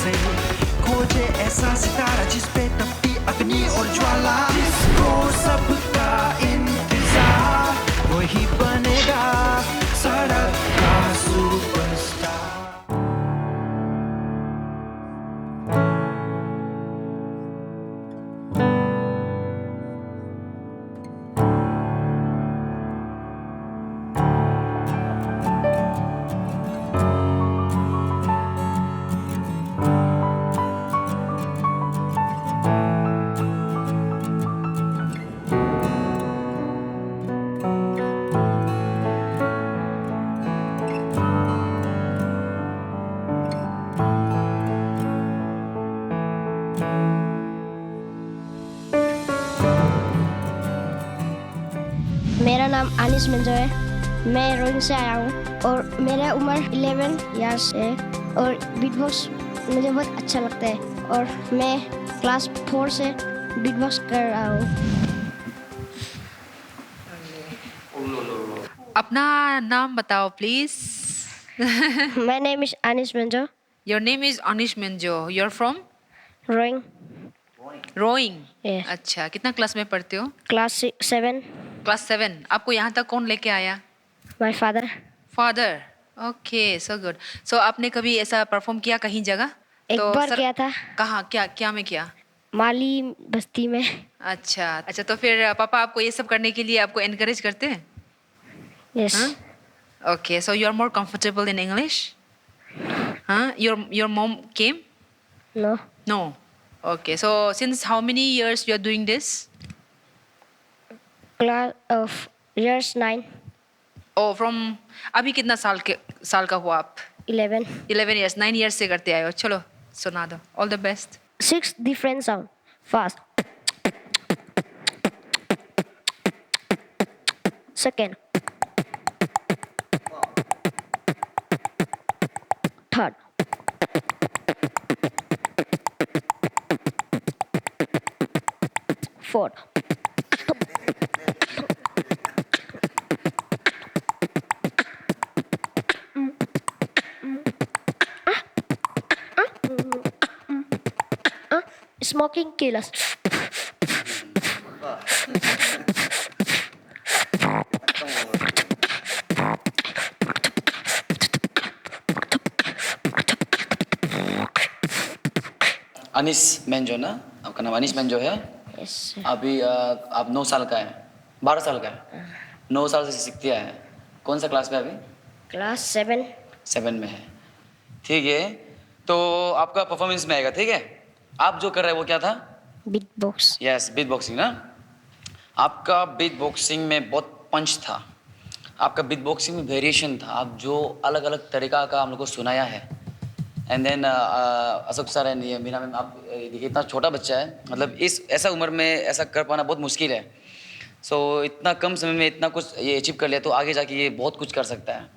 सही, खोजे ऐसा सितारा जिस पे तपती अग्नि और ज्वाला, जिसको सबका इंतजार, वही बनेगा सड़क का सुपरस्टार। मेरा नाम अनीस मंजो है। मैं रोइंग से आया हूँ और मेरा उम्र 11 इयर्स है और बीटबॉक्स मुझे बहुत अच्छा लगता है और मैं क्लास 4 से बीटबॉक्स कर रहा हूँ। अपना नाम बताओ please. My name is Anis Manjo. Your name is Anish Manjo. You're from Rowing. Roing. Yes. अच्छा, कितना क्लास में पढ़ते हो? Class 7. क्लास 7। आपको यहाँ तक कौन लेके आया? My father. Father. Okay, so good. So आपने कभी ऐसा परफॉर्म किया कहीं जगह? एक बार किया था। कहाँ, क्या में किया? माली बस्ती में। अच्छा, तो फिर पापा आपको ये सब करने के लिए आपको एनकरेज करते हैं? Yes. Okay, so you're more comfortable in English? Your mom came? No. No. Okay, so since how many years you are doing this? Class of years 9. Oh, from अभी कितना साल का हुआ आप? 11. 11 years, 9 years से करते आए हो। चलो सुना दो। All the best. 6 different sound. Fast. Second. Third. Fourth. Smoking killers. Anees मेंजो ना, आपका नाम अनीस मेंजो है? Yes. अभी आप 9 साल का है, 12 साल का है, 9 साल से सीखते हैं। कौन सा क्लास में अभी? Class 7. 7 में है। ठीक है, तो आपका परफॉर्मेंस में आएगा। ठीक है, आप जो कर रहे हैं वो क्या था? Beatbox. यस, बीट बॉक्सिंग ना। आपका बीट बॉक्सिंग में बहुत पंच था, आपका बीट बॉक्सिंग में वेरिएशन था, आप जो अलग अलग तरीका का हम लोग को सुनाया है। And then Ashok sir and ये मीना मैम, आप देखिए इतना छोटा बच्चा है, मतलब इस ऐसा उम्र में ऐसा कर पाना बहुत मुश्किल है। सो इतना कम समय में इतना कुछ ये अचीव कर लिया, तो आगे जाके ये बहुत कुछ कर सकता है।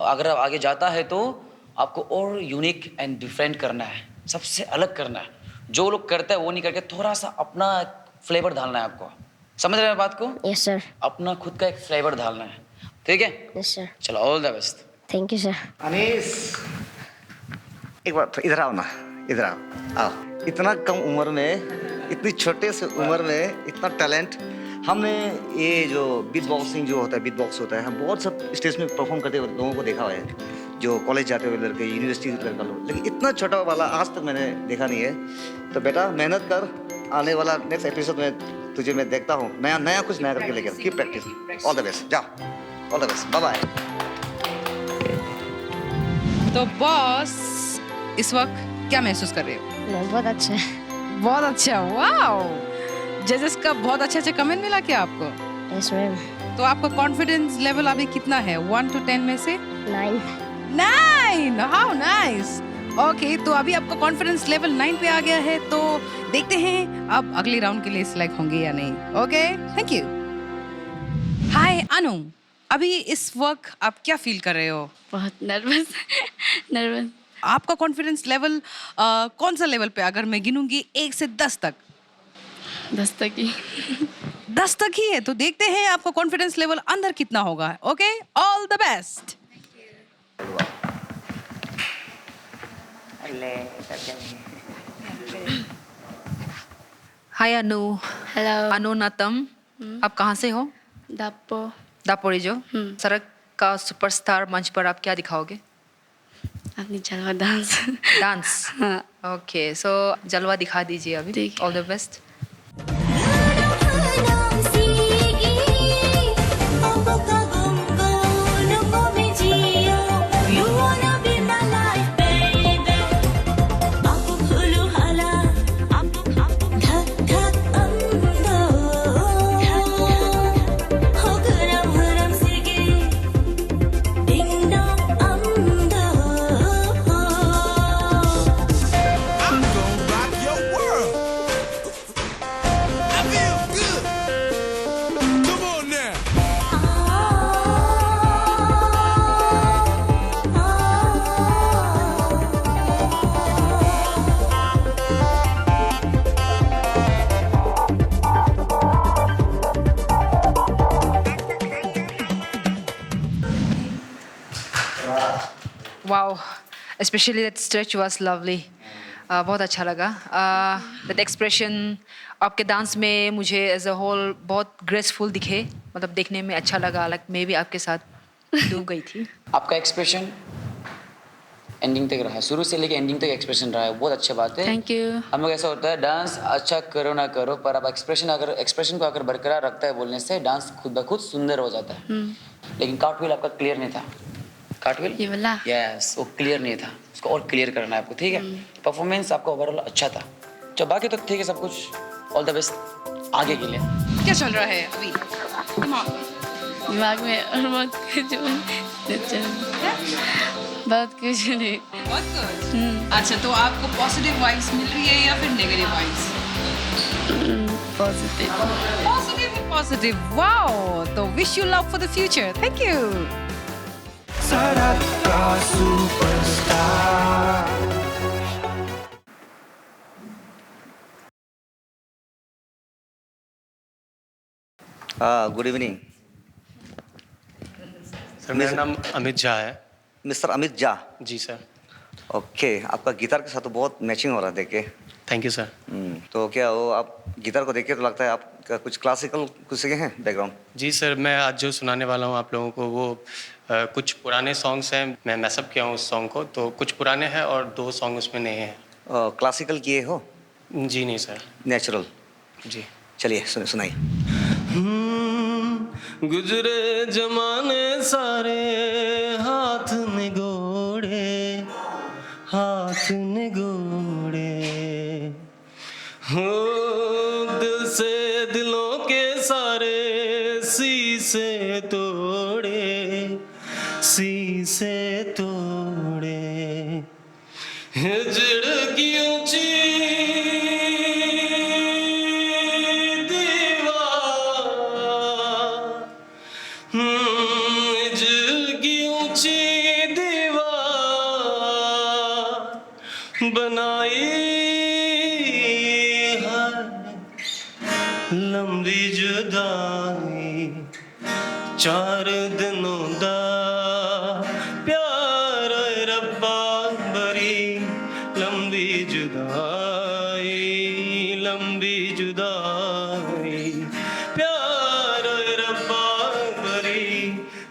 अगर आप आगे जाता है तो आपको और यूनिक एंड डिफरेंट करना है, सबसे अलग करना है। जो लोग करते हैं वो नहीं करके थोड़ा सा अपना फ्लेवर डालना है आपको। समझ रहे हैं बात को? Yes, sir. अपना खुद का एक फ्लेवर डालना है। ठीक है, Yes, sir. चलो, all the best. Thank you, sir. Anees, एक बार इधर आओ ना, इधर आओ। इतना कम उम्र में, इतनी छोटे से उम्र में इतना टैलेंट। हमने ये जो बीट बॉक्सिंग जो होता है, बीट बॉक्स होता है, हम बहुत सब स्टेज में परफॉर्म करते हुए लोगों को देखा हुआ है, जो कॉलेज जाते हुए लड़के, यूनिवर्सिटी लड़का लोग, लेकिन इतना छोटा वाला आज तक मैंने देखा नहीं है। तो बेटा मेहनत कर, आने वाला नेक्स्ट एपिसोड में तुझे मैं देखता हूँ, नया कुछ नया करके लेकर। Keep practice. All the best, जाओ, all the best, bye bye. तो बॉस, इस वक्त क्या महसूस कर रहे हो? नहीं, बहुत अच्छा है। बहुत अच्छा, वाओ। जजेस का बहुत अच्छे कमेंट मिला क्या आपको? Yes, ma'am. तो आपका कॉन्फिडेंस लेवल अभी कितना है 1 to 10 में से? 9. 9, हाउ नाइस। ओके, तो अभी आपका कॉन्फिडेंस लेवल 9 पे आ गया है, तो देखते हैं अब अगले राउंड के लिए सिलेक्ट होंगे या नहीं। Okay, thank you. Hi Anu, अभी इस वक्त आप क्या फील कर रहे हो? बहुत नर्वस। आपका कॉन्फिडेंस लेवल कौन सा लेवल पे? अगर मैं गिनूंगी 1 से 10 तक। 10 तक ही। 10 तक ही है, तो देखते हैं आपका कॉन्फिडेंस लेवल अंदर कितना होगा। Okay, all the best. Hi Anu. Hello Anu नतम, आप कहाँ से हो? दापो दापोरिजो। सड़क का सुपरस्टार मंच पर आप क्या दिखाओगे? अपनी जलवा डांस डांस। हाँ ओके, सो जलवा दिखा दीजिए अभी। ठीक है। All the best. I'm gonna rock your world. I feel good. Come on now. Wow, specially that stretch was lovely. बहुत अच्छा लगा। दैट एक्सप्रेशन आपके डांस में मुझे एज अ होल बहुत ग्रेसफुल दिखे, मतलब देखने में अच्छा लगा। लाइक मैं भी आपके साथ डूब गई थी। आपका एक्सप्रेशन एंडिंग तक रहा, शुरू से लेके एंडिंग तक एक्सप्रेशन रहा है, बहुत अच्छी बात है। Thank you. हम लोग ऐसा होता है डांस अच्छा करो ना करो, पर आप एक्सप्रेशन को अगर बरकरार रखता है बोलने से डांस खुद ब खुद सुंदर हो जाता है। लेकिन कार्टविल आपका क्लियर नहीं था। कार्टविल ये वाला यस, वो क्लियर नहीं था, उसको और क्लियर करना है आपको, ठीक है। परफॉर्मेंस आपका ओवरऑल अच्छा था, तो बाकी तो ठीक है सब कुछ। ऑल द बेस्ट आगे के लिए। क्या चल रहा है अभी दिमाग में? दिमाग में और बहुत कुछ बहुत कुछ नहीं। बहुत कुछ। अच्छा, तो आपको पॉजिटिव वाइब्स मिल रही है या फिर negative vibes? Positive. Positive positive. Wow, तो wish you love for the future. Thank you. सड़क का सुपरस्टार। गुड इवनिंग सर, मेरा नाम अमित झा है। मिस्टर अमित झा। जी सर। ओके, आपका गिटार के साथ तो बहुत मैचिंग हो रहा है देख के। Thank you sir. तो क्या वो आप गिटार को देख के तो लगता है आप कुछ क्लासिकल कुछ सीखे हैं बैकग्राउंड? जी सर, मैं आज जो सुनाने वाला हूँ आप लोगों को वो कुछ पुराने सॉन्ग्स हैं। मैं मैसअप किया हूँ उस सॉन्ग को, तो कुछ पुराने हैं और 2 सॉन्ग उसमें नए हैं। क्लासिकल किए हो? जी नहीं सर। नेचुरल? जी। चलिए सुनाइए। गुजरे जमाने सारे हाथ निगोड़े, हाथ निगोड़े, हो दिल से दिलों के सारे शीशे तोड़े, शीशे तोड़े, हिजड़ की ऊंची बनाई है लंबी जुदाई, 4 दिनों दा प्यार रब्बा बरी लंबी जुदाई, लंबी जुदाई, प्यार रब्बा बरी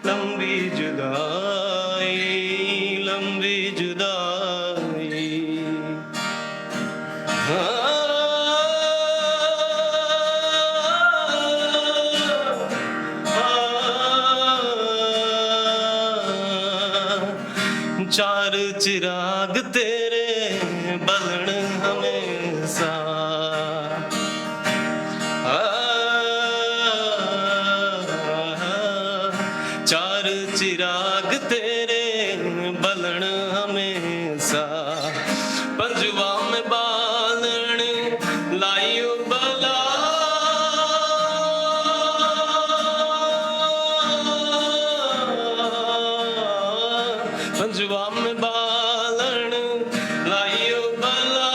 लंबी जुदाई, लंबी जुदाई। चार चिराग तेरे बलन हमेशा, चार चिराग तेरे बलन हमेशा, पंजवा में बालन लाइयो बला, पंजवा में बालन लाइयो बला,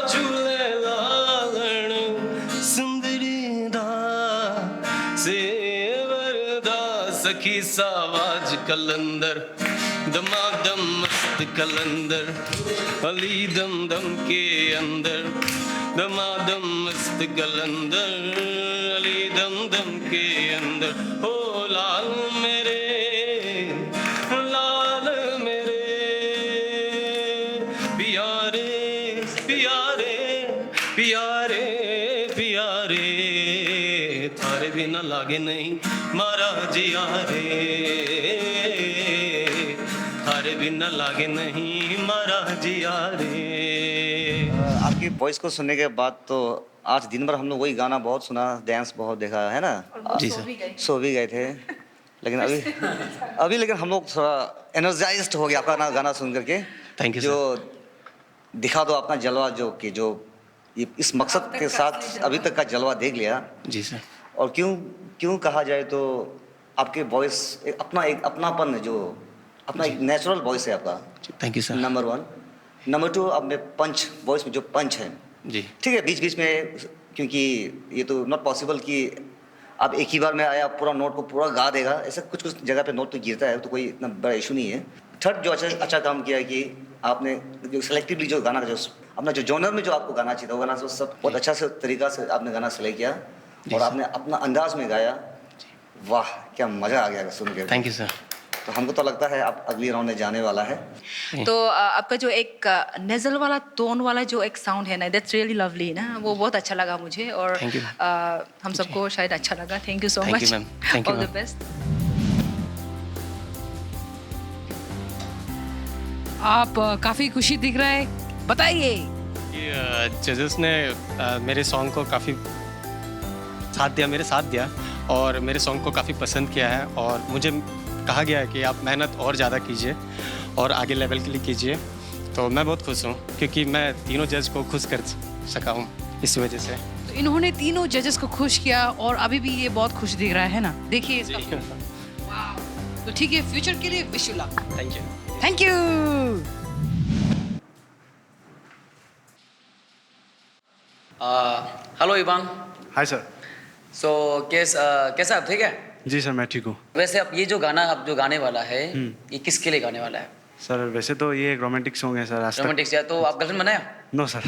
झूले लालन सुंदरी दा सेवर दा, सखी सावाज कलंदर दमादम मस्त कलंदर अली दम दम के अंदर दमादम मस्त कलंदर अली दम दम के अंदर हो लाल मेरे प्यारे प्यारे प्यारे प्यारे थारे बिना लागे नहीं मारा जिया रे थारे बिना लागे नहीं मारा जिया रे। आपकी वॉइस को सुनने के बाद तो आज दिन भर हम लोग वही गाना बहुत सुना, डांस बहुत देखा है ना। जी सर। सो भी गए थे, लेकिन अभी लेकिन हम लोग थोड़ा एनर्जाइज्ड हो गया आपका गाना सुन करके। थैंक यू जो दिखा दो अपना जलवा, जो कि जो इस मकसद के साथ अभी तक का जलवा देख लिया। जी सर। और क्यों कहा जाए तो आपके वॉइस एक अपनापन है, जो अपना एक नेचुरल वॉइस है आपका। Thank you sir. Number 1। Number 2, अब में पंच, वॉइस में जो पंच है, जी ठीक है, बीच बीच में, क्योंकि ये तो नॉट पॉसिबल कि आप एक ही बार में आया पूरा नोट को पूरा गा देगा, ऐसा कुछ जगह पे नोट तो गिरता है, तो कोई इतना बड़ा इशू नहीं है। थर्ड जो अच्छा काम किया है कि आपने जो सेलेक्टिवली जो गाना जो अपना जो जॉनर में जो आपको गाना चाहिए था वो गाना सब बहुत अच्छा से तरीका से आपने गाना सेलेक्ट किया और आपने अपना अंदाज में गाया। वाह क्या मज़ा आ गया सुन के। Thank you sir. तो हमको तो लगता है आप अगली राउंड में जाने वाला है। तो आपका जो एक नेजल वाला टोन वाला जो एक साउंड है ना, दैट्स रियली लवली ना, वो बहुत अच्छा लगा मुझे और Thank you. हम सबको शायद अच्छा लगा। Thank you so Thank much. you, ma'am. Thank you, all the ma'am. Best. आप काफी खुशी दिख रहा है, बताइए। जजेस ने मेरे सॉन्ग को काफ़ी मेरे साथ दिया और मेरे सॉन्ग को काफ़ी पसंद किया है और मुझे कहा गया है कि आप मेहनत और ज़्यादा कीजिए और आगे लेवल के लिए कीजिए। तो मैं बहुत खुश हूँ क्योंकि मैं तीनों जज को खुश कर सका हूँ इस वजह से। तो इन्होंने तीनों जजेस को खुश किया और अभी भी ये बहुत खुश दिख रहा है ना, देखिए इसका। वाह। तो ठीक है, फ्यूचर के लिए wish you luck. Thank you. Thank you. Hello Ivan. Hi sir. So कैसा आप ठीक है? जी सर मैं ठीक हूँ। वैसे आप ये जो गाना आप जो गाने वाला है ये किसके लिए गाने वाला है? सर वैसे तो ये एक रोमांटिक सॉन्ग है सर। आज तक रोमांटिक या तो आप गर्लफ्रेंड बनाया? No sir.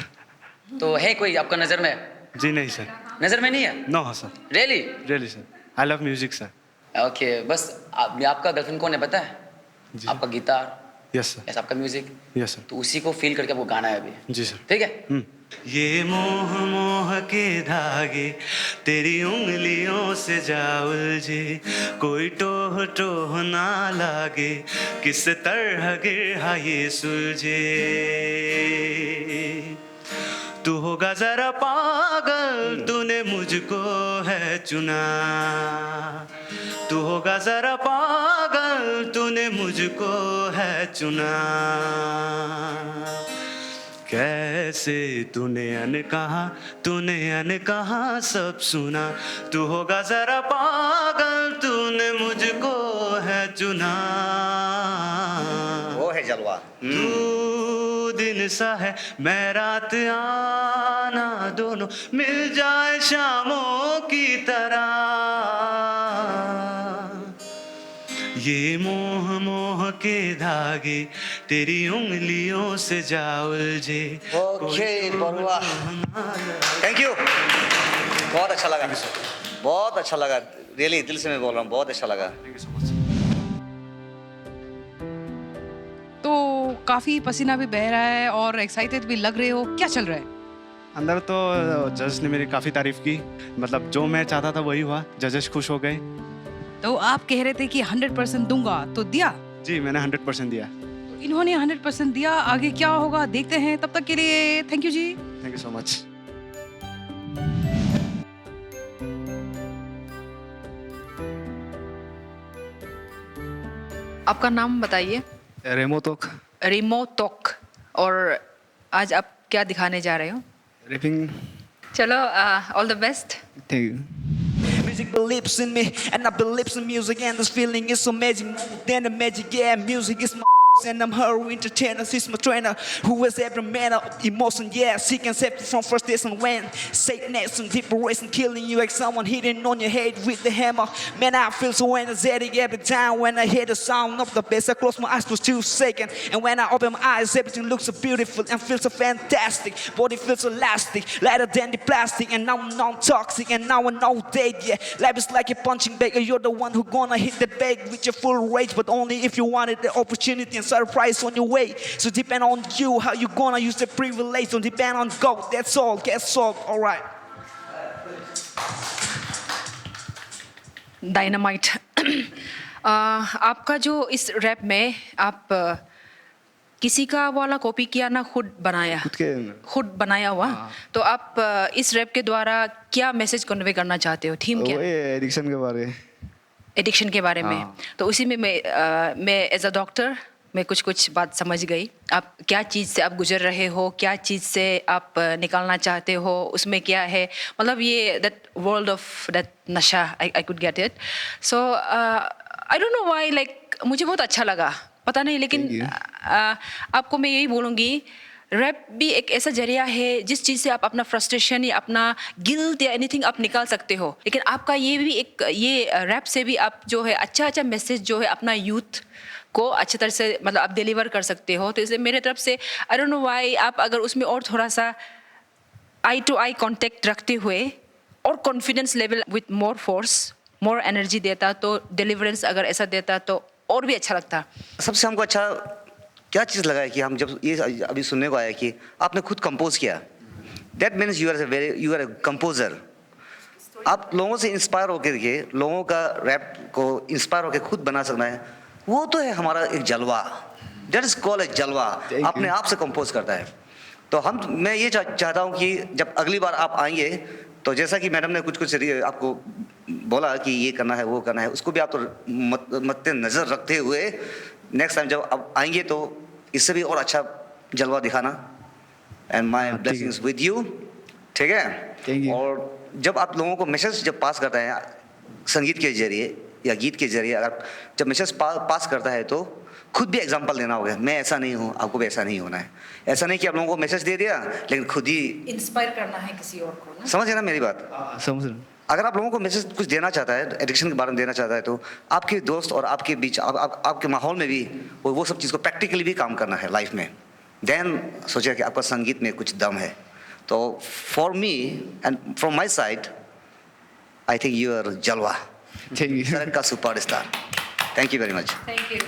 तो है कोई आपका नज़र में? जी नहीं सर। नज़र में नहीं है? नो हाँ sir. Really? Really sir. I love music sir. Okay बस आपका गर्लफ्रेंड कौन है पता है? जी। आपका गिटार, यस सर। ऐसा आपका म्यूजिक, यस सर। तो उसी को फील करके आपको गाना है अभी। जी सर। ठीक है? ये मोह मोह के धागे तेरी उंगलियों से जा उलझे, कोई टोह टोह ना लागे, किस तरह गिरा ये सुलझे। तू होगा जरा पागल, तूने मुझको है चुना। तू होगा जरा पागल, तूने मुझको है चुना। कैसे तूने अनकहा सब सुना। तू होगा जरा पागल, तूने मुझको है चुना। वो है जलवा। तू दिन सा है मैं रात, आना दोनों मिल जाए शामों की तरह। ये मोह मोह के धागे तेरी उंगलियों से जा उलझे। Okay Barua, thank you. बहुत अच्छा लगा, बहुत अच्छा लगा, रियली दिल से मैं बोल रहा हूँ, बहुत अच्छा लगा। तो काफी पसीना भी बह रहा है और एक्साइटेड भी लग रहे हो, क्या चल रहा है? अंदर तो जज ने मेरी काफ़ी तारीफ की, मतलब जो मैं चाहता था वही हुआ, जजेस खुश हो गए। तो आप कह रहे थे कि 100% दूंगा, तो दिया? जी मैंने 100% दिया। तो इन्होंने 100% दिया, आगे क्या होगा देखते हैं। तब तक के लिए थैंक यू जी। Thank you so much. आपका नाम बताइए। रेमोतोक। रिमोटोक। और आज आप क्या दिखाने जा रहे हो? रैपिंग। चलो all the best. Thank you. Music believes in me, and I believe in music, and this feeling is so magic, more than the magic. Yeah, music is my and I'm her entertainer. She's my trainer, who is every manner of emotion. Yeah, she can save you from frustration when sadness and depression killing you like someone hitting on your head with the hammer. Man, I feel so energetic every time when I hear the sound of the bass. I close my eyes for 2 seconds, and when I open my eyes, everything looks so beautiful and feels so fantastic. Body feels elastic, lighter than the plastic, and now I'm non-toxic, and now I know that, yeah, life is like a punching bag, and you're the one who gonna hit the bag with your full rage, but only if you wanted the opportunity and surprise on your way. So depend on you, how you gonna use the privilege. Don't depend on God, that's all, get solved, alright. Dynamite आपका जो इस rap में आप किसी का वाला copy किया ना खुद बनाया, खुद बनाया हुआ, तो आप इस रैप के द्वारा क्या मैसेज कन्वे करना चाहते हो? थीम क्या? एडिक्शन के बारे एडिक्शन के बारे में। तो उसी में मैं एज अ डॉक्टर मैं कुछ बात समझ गई। आप क्या चीज़ से आप गुजर रहे हो, क्या चीज़ से आप निकालना चाहते हो, उसमें क्या है, मतलब ये दैट वर्ल्ड ऑफ दैट नशा, I could get it. So I don't know why, like मुझे बहुत अच्छा लगा, पता नहीं, लेकिन आपको मैं यही बोलूँगी, रैप भी एक ऐसा जरिया है जिस चीज़ से आप अपना फ्रस्ट्रेशन या अपना गिल्ट या एनीथिंग आप निकाल सकते हो। लेकिन आपका ये भी एक, ये रैप से भी आप जो है अच्छा मैसेज जो है अपना यूथ को अच्छी तरह से मतलब आप डिलीवर कर सकते हो। तो इसलिए मेरे तरफ से आई डोंट नो व्हाई, आप अगर उसमें और थोड़ा सा आई टू आई कांटेक्ट रखते हुए और confidence level with more force, more energy देता, तो डिलीवरेंस अगर ऐसा देता तो और भी अच्छा लगता। सबसे हमको अच्छा क्या चीज़ लगा है कि हम जब ये अभी सुनने को आया कि आपने खुद कंपोज किया, that means you are a composer. आप लोगों से इंस्पायर होकर के, लोगों का रैप को इंस्पायर होकर खुद बना सकना है, वो तो है हमारा एक जलवा। दैट इज कॉल्ड ए जलवा, अपने आप से कंपोज करता है। तो मैं ये चाहता हूँ कि जब अगली बार आप आएंगे, तो जैसा कि मैडम ने कुछ आपको बोला कि ये करना है वो करना है, उसको भी आप तो मद्देनजर रखते हुए नेक्स्ट टाइम जब आप आएंगे तो इससे भी और अच्छा जलवा दिखाना। And my blessings with you, ठीक है। और जब आप लोगों को मैसेज जब पास करता है संगीत के जरिए या गीत के जरिए, अगर जब मैसेज पास करता है तो खुद भी एग्जांपल देना होगा, मैं ऐसा नहीं हूँ, आपको भी ऐसा नहीं होना है। ऐसा नहीं कि आप लोगों को मैसेज दे दिया लेकिन खुद ही इंस्पायर करना है किसी और को ना। समझे ना मेरी बात? समझ रहे। अगर आप लोगों को मैसेज कुछ देना चाहता है, एडिक्शन के बारे में देना चाहता है, तो आपके दोस्त और आपके बीच आपके माहौल में भी वो सब चीज़ को प्रैक्टिकली भी काम करना है लाइफ में। देन सोचिए कि आपका संगीत में कुछ दम है। तो for me and from my side, I think you are जलवा, करंट का superstar. Thank you very much. Thank you.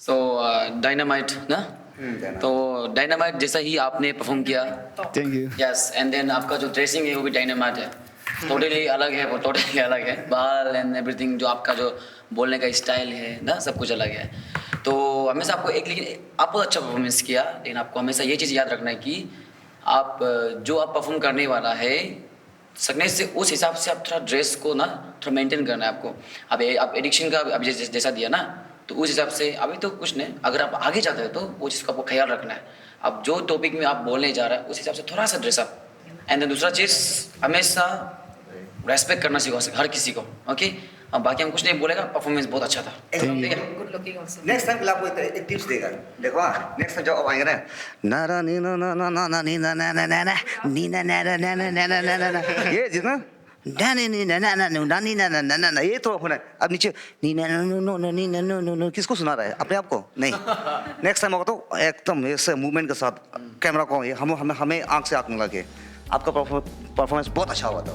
So dynamite ना, तो डायनामाइट जैसा ही आपने परफॉर्म किया। थैंक यू। यस, एंड देन आपका जो ड्रेसिंग है वो भी डायनामाइट है, टोटली अलग है, वो टोटली अलग है। बाल एंड एवरीथिंग, जो आपका जो बोलने का स्टाइल है ना, सब कुछ अलग है। तो हमेशा आपको लेकिन आप बहुत अच्छा परफॉर्मेंस किया, लेकिन आपको हमेशा ये चीज़ याद रखना है कि आप जो आप परफॉर्म करने वाला है सकने से उस हिसाब से आप थोड़ा ड्रेस को ना थोड़ा मेंटेन करना है आपको। आप एडिक्शन का अभी जैसा दिया ना, तो उस हिसाब से अभी तो कुछ नहीं, अगर आप आगे जाते हो तो वो चीज़ का आपको ख्याल रखना है। अब जो टॉपिक में आप बोलने जा रहे हैं उस हिसाब से थोड़ा सा ड्रेसअप, एंड देन दूसरा चीज़ हमेशा रेस्पेक्ट करना सीखो हर किसी को, ओके। अब बाकी हम कुछ नहीं बोलेगा, परफॉर्मेंस बहुत अच्छा था, ठीक है। Good looking also. Next time आपको एक टिप्स देगा, देखो नेक्स्ट टाइम जब आप आएंगे ना, ना नी ना ना ना ना नी ना ना ना ना ना नी ना ना ना ना ना ना ना ना, ये जितना ना नी नी ना ना ना ना नी ना ना ना ना, ये तो होना है। अब नीचे नी ना नो नो नो नी ना नो नो नो, किसको सुना रहा है? अपने आप को नहीं। नेक्स्ट टाइम होगा तो एकदम ऐसे मूवमेंट के साथ कैमरा को हमें आंख से आंख मिला के आपका परफॉर्मेंस बहुत अच्छा हुआ था,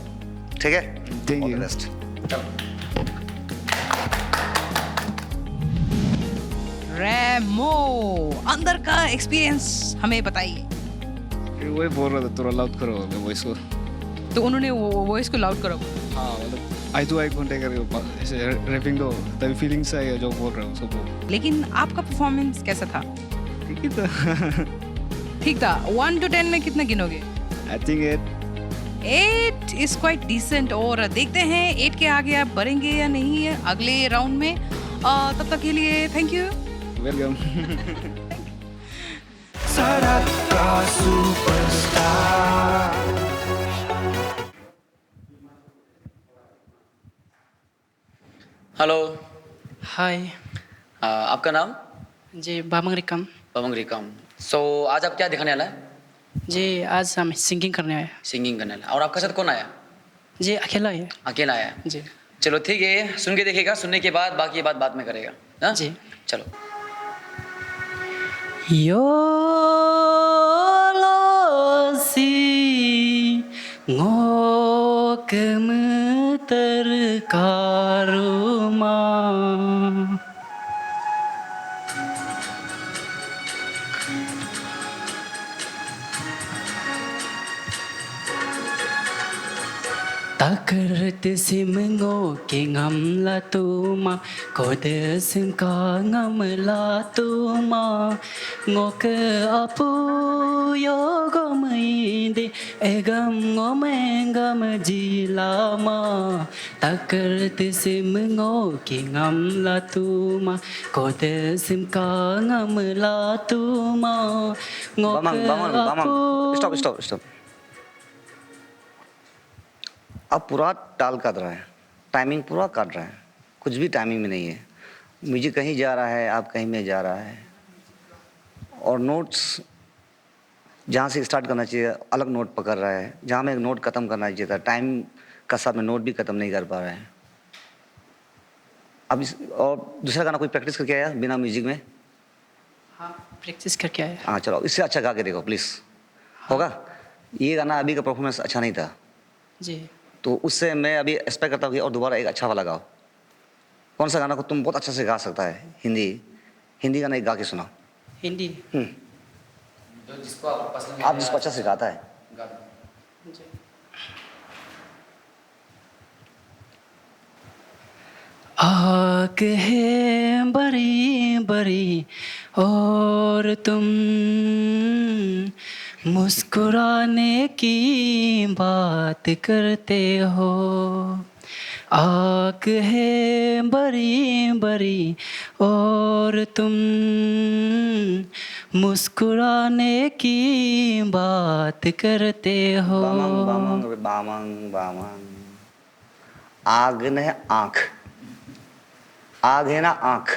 ठीक है। Thank you. बेस्ट। रेमो, अंदर का एक्सपीरियंस हमें बताइए। वही बोल रहा था थोड़ा लाउड करो वॉइस को। तो उन्होंने वो वॉइस को लाउड करो। हाँ, मतलब आई टू आई कॉन्टेक्ट करके ऐसे रैपिंग दो, तभी फीलिंग्स आएगा जो बोल रहा हूँ सबको। लेकिन आपका परफॉर्मेंस कैसा था? ठीक ही था। ठीक था। 1 to 10 में कितना गिनोगे? I think 8 is quite decent. और देखते हैं 8 के आगे आप बढ़ेंगे या नहीं है अगले राउंड में। तब तक के लिए थैंक यू। वेलकम। सड़क का सुपरस्टार। हेलो, हाय। आपका नाम? जी बामंग रिकम। पवंग रिकम। सो आज आप क्या दिखाने वाला है? जी आज हम सिंगिंग करने आए। सिंगिंग करने वाला। और आपके साथ कौन आया? जी अकेला है। अकेला आया? जी चलो ठीक है, सुन के देखिएगा, सुनने के बाद बाकी बात बाद में करेगा। हाँ? जी। चलो। Yolosi ngokem terkaruma Takert simngo ke ngam la tuma kode sim ka ngam la tuma ngok apu yo gom inde egam ngomengam jilama Takert simngo ke ngam la tuma kode sim ka ngam la tuma ngok Bamang stop stop stop. आप पूरा टाल काट रहे हैं, timing पूरा काट रहे हैं, कुछ भी टाइमिंग में नहीं है। म्यूजिक कहीं जा रहा है, आप कहीं में जा रहा है, और नोट्स जहाँ से स्टार्ट करना चाहिए अलग नोट पकड़ रहा है, जहाँ में एक नोट ख़त्म करना चाहिए था टाइम का साथ में नोट भी ख़त्म नहीं कर पा रहे हैं। अब और दूसरा गाना कोई प्रैक्टिस करके आया बिना म्यूजिक में? हाँ प्रैक्टिस करके आया। हाँ चलो, इससे अच्छा गा के देखो प्लीज़। होगा? ये गाना अभी का परफॉर्मेंस अच्छा नहीं था, जी तो उससे मैं अभी एक्सपेक्ट करता हूँ कि और दोबारा एक अच्छा वाला गाओ। कौन सा गाना को तुम बहुत अच्छे से गा सकता है? हिंदी गाना एक गा के सुनाओ। हिंदी जिसको आप पसंद आप जिसको अच्छा से गाता है। आग है बड़ी बड़ी और तुम मुस्कुराने की बात करते हो आग है बड़ी बड़ी और तुम मुस्कुराने की बात करते हो बामंग बामंग बामंग बामंग। आग न है आँख, आग है ना आँख,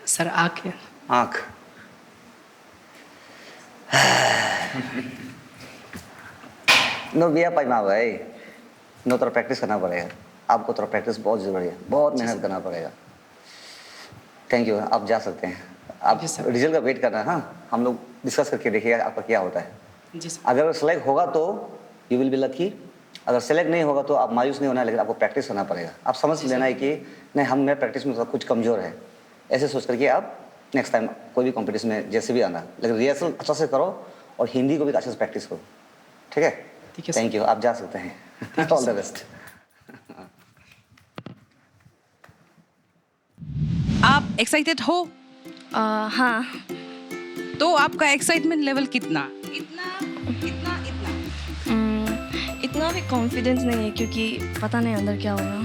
सर आके आँख। नो भैया पाइमा भाई, नो थोड़ा प्रैक्टिस करना पड़ेगा आपको, थोड़ा प्रैक्टिस बहुत ज़रूरी है, बहुत मेहनत करना पड़ेगा। थैंक यू, आप जा सकते हैं। आप रिजल्ट का वेट करना है। हाँ, हम लोग डिस्कस करके देखिएगा आपका क्या होता है। जी सर। अगर सेलेक्ट होगा तो यू विल बी लकी, अगर सेलेक्ट नहीं होगा तो आप मायूस नहीं होना है, लेकिन आपको प्रैक्टिस करना पड़ेगा। आप समझ लेना है कि नहीं, हम मेरे प्रैक्टिस में कुछ कमज़ोर है, ऐसे सोच करके आप नेक्स्ट टाइम कोई भी कॉम्पिटिशन में जैसे भी आना, लेकिन रिहर्सल अच्छा से करो और हिंदी को भी अच्छे से प्रैक्टिस करो। ठीक है? ठीक है। थैंक यू, आप जा सकते हैं। All the best. आप एक्साइटेड हो? हाँ तो आपका एक्साइटमेंट लेवल कितना? इतना इतना इतना इतना भी कॉन्फिडेंस नहीं है क्योंकि पता नहीं अंदर क्या होगा।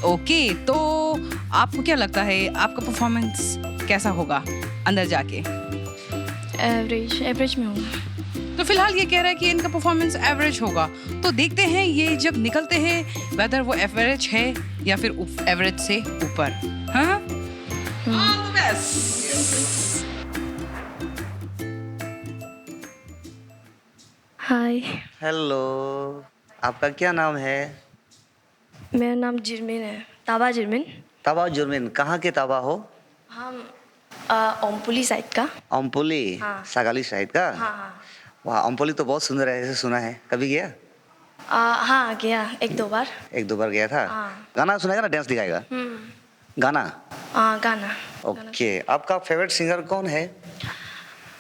ओके, तो आपको क्या लगता है आपका परफॉर्मेंस कैसा होगा अंदर जाके? एवरेज में होगा। तो फिलहाल ये कह रहा है कि इनका परफॉर्मेंस एवरेज होगा, तो देखते हैं ये जब निकलते हैं वेदर वो एवरेज है या फिर एवरेज से ऊपर। हाँ, all the best. Hi, hello, आपका क्या नाम है? मेरा नाम जिरमिन है, ताबा जिरमिन। ताबा जुर्मिन, कहाँ के ताबा हो? हम ओमपुली साइड का। ओमपुली, हाँ। सागाली साइड का? हाँ वाह, ओमपुली तो बहुत सुंदर है, ऐसे सुना है। कभी गया? हाँ गया एक दो बार। एक दो बार गया था। हाँ। गाना सुनाएगा ना, डांस दिखाएगा? गाना? गाना। ओके, आपका फेवरेट सिंगर कौन है?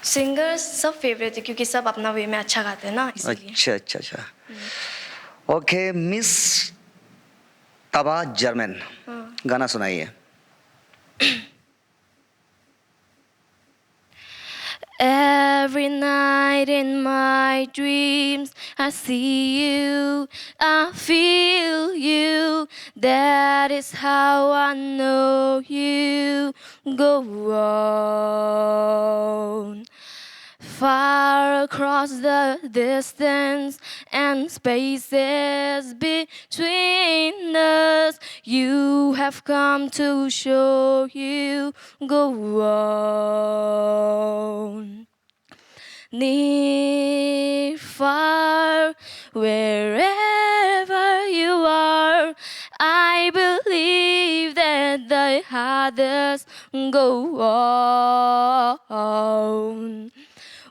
सिंगर सब फेवरेट है क्योंकि सब अपना वे में अच्छा गाते हैं ना, इसलिए। अच्छा अच्छा अच्छा। ओके, मिस ताबा जर्मन, गाना सुनाइए। Every night in my dreams, I see you, I feel you. That is how I know you go on. Far across the distance and spaces between us, you have come to show you go on. Near, far, wherever you are, I believe that the others go on.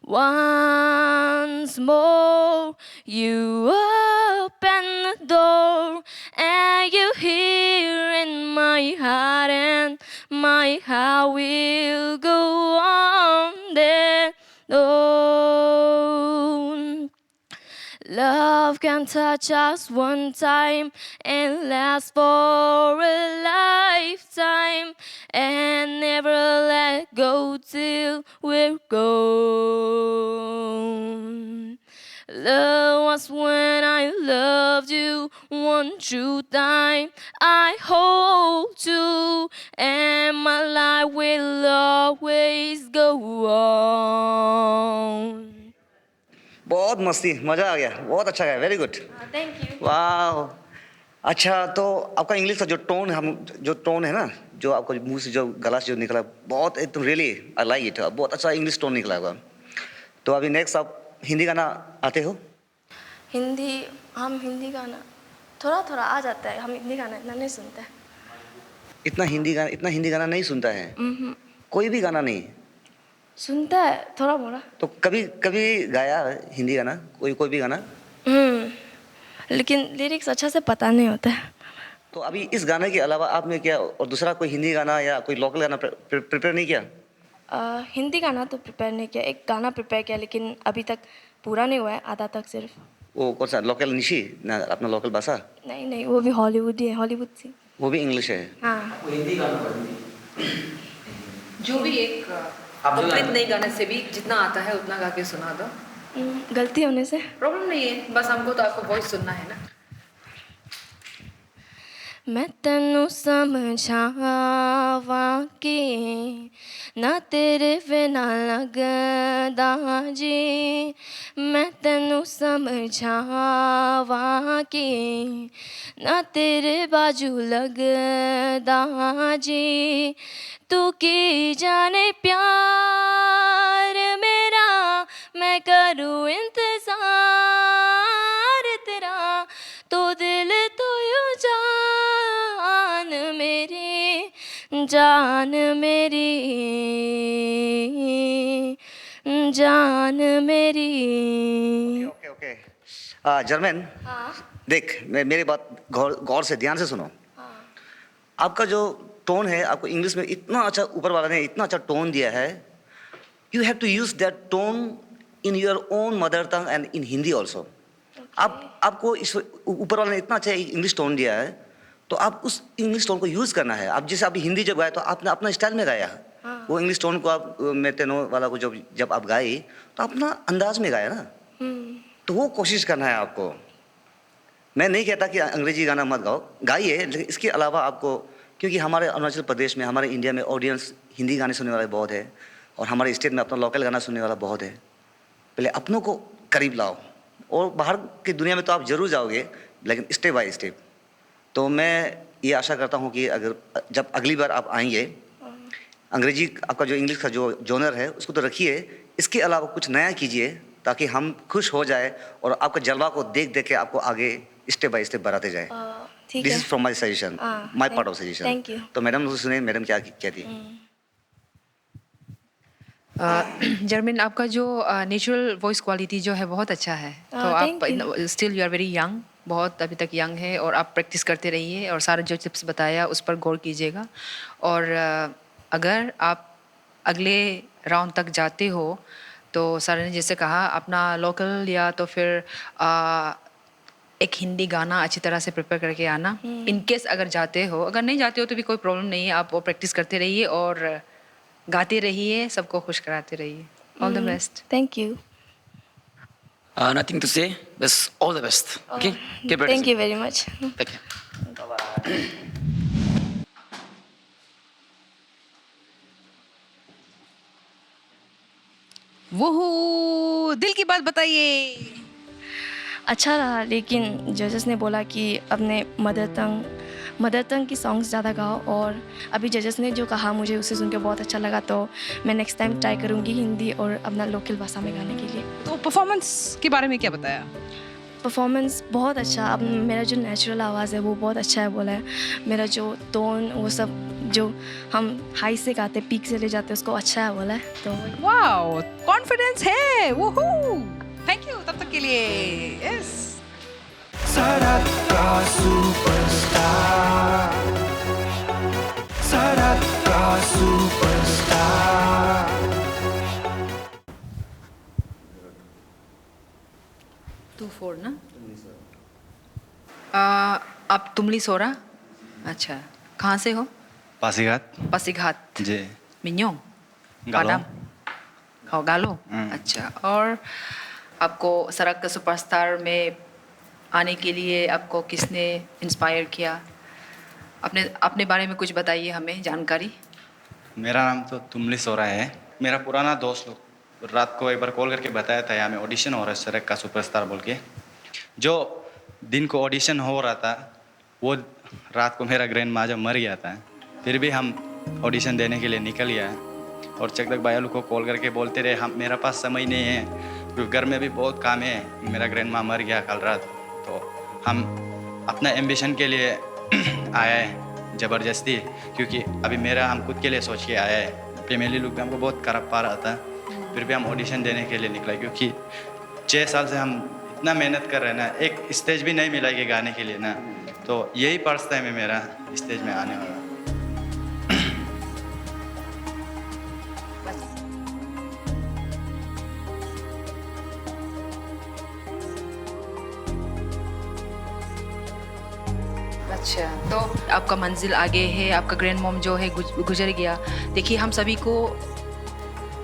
Once more, you open the door, and you hear in my heart, and my heart will go on there. Oh, love can touch us one time and last for a lifetime, and never let go till we're gone. Love was when I loved you one true time. I hold you, and my life will always go on. बहुत मस्ती, मजा आ गया, बहुत अच्छा गया, very good. Thank you. वाह। अच्छा, तो आपका इंग्लिश का जो टोन है ना, जो आपको मुंह से जो गला से जो निकला, बहुत एकदम रियली आई लाइक इट, बहुत अच्छा इंग्लिश टोन निकला होगा। तो अभी नेक्स्ट आप हिंदी गाना आते हो? हम हिंदी गाना थोड़ा थोड़ा आ जाता है, हम हिंदी गाना इतना नहीं सुनते हैं। इतना हिंदी गाना नहीं सुनता है? कोई भी गाना नहीं सुनता है, थोड़ा मोड़ा। तो कभी गाया हिंदी गाना, कोई भी गाना? लेकिन लिरिक्स अच्छा से पता नहीं होता है। तो अभी इस गाने के अलावा आपने क्या और दूसरा कोई हिंदी गाना या कोई लोकल गाना प्रिपेयर नहीं किया? हिंदी गाना तो प्रिपेयर नहीं किया, एक गाना प्रिपेयर किया, लेकिन अभी तक पूरा नहीं हुआ है, आधा तक सिर्फ। वो कौन सा लोकल निशी ना, अपना लोकल भाषा? नहीं, वो भी हॉलीवुड ही है, हॉलीवुड से। वो भी इंग्लिश है? हाँ। हिंदी गाना जो भी एक अपने नए गाने से भी जितना आता है उतना गा के सुना दो। गलती होने से प्रॉब्लम नहीं है, बस हमको तो आपको वॉइस सुनना है ना। मैं तेनू समझावा कि ना तेरे बिना लगदा जी, मैं तेनू समझावा कि ना तेरे बाजू लगदा जी, तू की जाने प्यार मेरा, मैं करूँ इंतजार तेरा, तो दिल तो यूं जान मेरी, जान मेरी। ओके। जर्मन, देख मेरी बात गौर से ध्यान से सुनो। आपका जो टोन है, आपको इंग्लिश में इतना अच्छा ऊपर वाला ने इतना अच्छा टोन दिया है, you have to use that tone in your own mother tongue and in Hindi also. आपको इस ऊपर वाले ने इतना अच्छा इंग्लिश टोन दिया है, तो आप उस इंग्लिश टोन को यूज़ करना है। आप जैसे अभी हिंदी जब गाए तो आपने अपना स्टाइल में गाया, वो इंग्लिश टोन को आप मेतेनो वाला को जब आप गाई तो अपना अंदाज में गाया ना, तो वो कोशिश करना है आपको। मैं नहीं कहता कि अंग्रेजी गाना मत गाओ, गाइए, लेकिन इसके अलावा आपको, क्योंकि हमारे अरुणाचल प्रदेश में, हमारे इंडिया में ऑडियंस हिंदी गाने सुनने वाले बहुत है, और हमारे स्टेट में अपना लोकल गाना सुनने वाला बहुत है। पहले अपनों को करीब लाओ, और बाहर की दुनिया में तो आप ज़रूर जाओगे, लेकिन स्टेप बाय स्टेप। तो मैं ये आशा करता हूँ कि अगर जब अगली बार आप आएंगे, अंग्रेजी आपका जो इंग्लिश का जो जॉनर है उसको तो रखिए, इसके अलावा कुछ नया कीजिए, ताकि हम खुश हो जाए और आपका जलवा को देख देख के आपको आगे स्टेप बाय स्टेप बढ़ाते जाए। This is from my suggestion, my part of suggestion. Thank you. तो मैडम सुने, मैडम क्या कहती है? जर्मिन, आपका जो नेचुरल वॉइस क्वालिटी जो है बहुत अच्छा है। तो आप still you are very young, बहुत अभी तक यंग है, और आप प्रैक्टिस करते रहिए और सारे जो टिप्स बताया उस पर गौर कीजिएगा। और अगर आप अगले राउंड तक जाते हो तो सर ने जैसे कहा, अपना लोकल या तो फिर एक हिंदी गाना अच्छी तरह से प्रिपेयर करके आना। इन केस अगर जाते हो, अगर नहीं जाते हो तो भी कोई प्रॉब्लम नहीं है, आप वो प्रैक्टिस करते रहिए और गाते रहिए, सबको खुश कराते रहिए। All the best. Thank you. Nothing to say, just all the best. Okay? Keep practicing. Thank you very much. Take care. वो दिल की बात बताइए। अच्छा रहा, लेकिन जजेस ने बोला कि अपने मदर टंग की सॉन्ग्स ज़्यादा गाओ, और अभी जजेस ने जो कहा मुझे उसे सुन के बहुत अच्छा लगा, तो मैं नेक्स्ट टाइम ट्राई करूँगी हिंदी और अपना लोकल भाषा में गाने के लिए। तो परफॉर्मेंस के बारे में क्या बताया? परफॉर्मेंस बहुत अच्छा, अब मेरा जो नेचुरल आवाज़ है वो बहुत अच्छा है बोला है, मेरा जो टोन वो सब जो हम हाई से गाते पीक से ले जाते उसको अच्छा है बोला है, तो वाओ, कॉन्फिडेंस है। वूहू, थैंक यू तब तक के लिए। यस, सड़क का सुपरस्टार, सड़क का सुपरस्टार। 2-4 ना? आप तुमली सोरा? अच्छा, कहाँ से हो? पासीघाट। पासीघाट। जी। मिन्योंग? गालो। पादाम? गालो? अच्छा, और आपको सड़क का सुपरस्टार में आने के लिए आपको किसने इंस्पायर किया? अपने बारे में कुछ बताइए हमें जानकारी। मेरा नाम तो तुमली सोरा है। मेरा पुराना दोस्त लोग रात को एक बार कॉल करके बताया था यहाँ में ऑडिशन हो रहा है सड़क का सुपरस्टार बोल के। जो दिन को ऑडिशन हो रहा था वो रात को मेरा ग्रैंड माँ जब मर गया था, फिर भी हम ऑडिशन देने के लिए निकल गया। और चकदक भाई लोग को कॉल करके बोलते रहे हम मेरा पास समय नहीं है क्योंकि घर में भी बहुत काम है, मेरा ग्रैंड माँ मर गया कल रात। तो हम अपना एम्बिशन के लिए आया है ज़बरदस्ती, क्योंकि अभी मेरा हम खुद के लिए सोच के आया है। फैमिली लोग भी हमको बहुत खराब पा रहा था, फिर भी हम ऑडिशन देने के लिए निकला क्योंकि 6 साल से हम इतना मेहनत कर रहे हैं ना, एक स्टेज भी नहीं मिला कि गाने के लिए ना, तो यही फर्स्ट टाइम है मेरा स्टेज में आने वाला। अच्छा, तो आपका मंजिल आगे है, आपका ग्रैंड मॉम जो है गुजर गया। देखिए, हम सभी को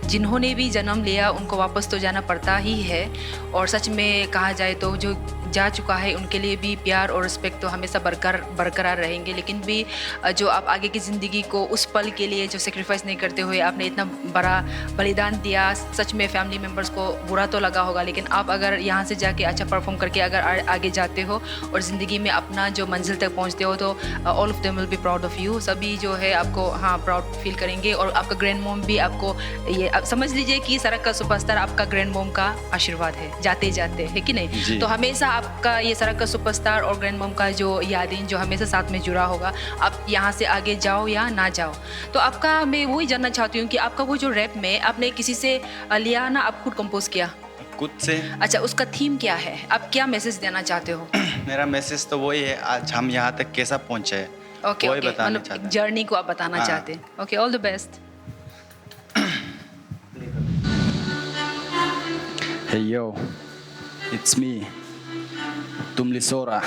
जिन्होंने भी जन्म लिया उनको वापस तो जाना पड़ता ही है, और सच में कहा जाए तो जो जा चुका है उनके लिए भी प्यार और रिस्पेक्ट तो हमेशा बरकरार रहेंगे। लेकिन भी जो आप आगे की ज़िंदगी को उस पल के लिए जो सेक्रीफाइस नहीं करते हुए आपने इतना बड़ा बलिदान दिया, सच में फैमिली मेम्बर्स को बुरा तो लगा होगा, लेकिन आप अगर यहाँ से जाके अच्छा परफॉर्म करके अगर आगे जाते हो और ज़िंदगी में अपना जो मंजिल तक पहुँचते हो तो all of them will be proud of you. सभी जो है आपको प्राउड फील करेंगे, और आपका ग्रैंड मॉम भी आपको ये आप समझ लीजिए कि सड़क का सुपरस्टार आपका ग्रैंड मॉम का आशीर्वाद है जाते जाते, है कि नहीं? तो हमेशा आपका ये सड़क का सुपरस्टार और ग्रैंड मॉम का जो यादें जो हमेशा साथ में जुड़ा होगा, आप यहाँ से आगे जाओ या ना जाओ। तो आपका मैं वही जानना चाहती हूँ कि आपका वो जो रैप में आपने किसी से लिया ना, आप खुद कंपोज किया? खुद से। अच्छा, उसका थीम क्या है? आप क्या मैसेज देना चाहते हो? मेरा मैसेज तो वही है, आज हम यहाँ तक कैसा पहुँचे हैं वही बताना चाहते हैं। जर्नी को आप बताना चाहते हैं। Okay, all the best. Hey yo, it's me, तुमली सोरा।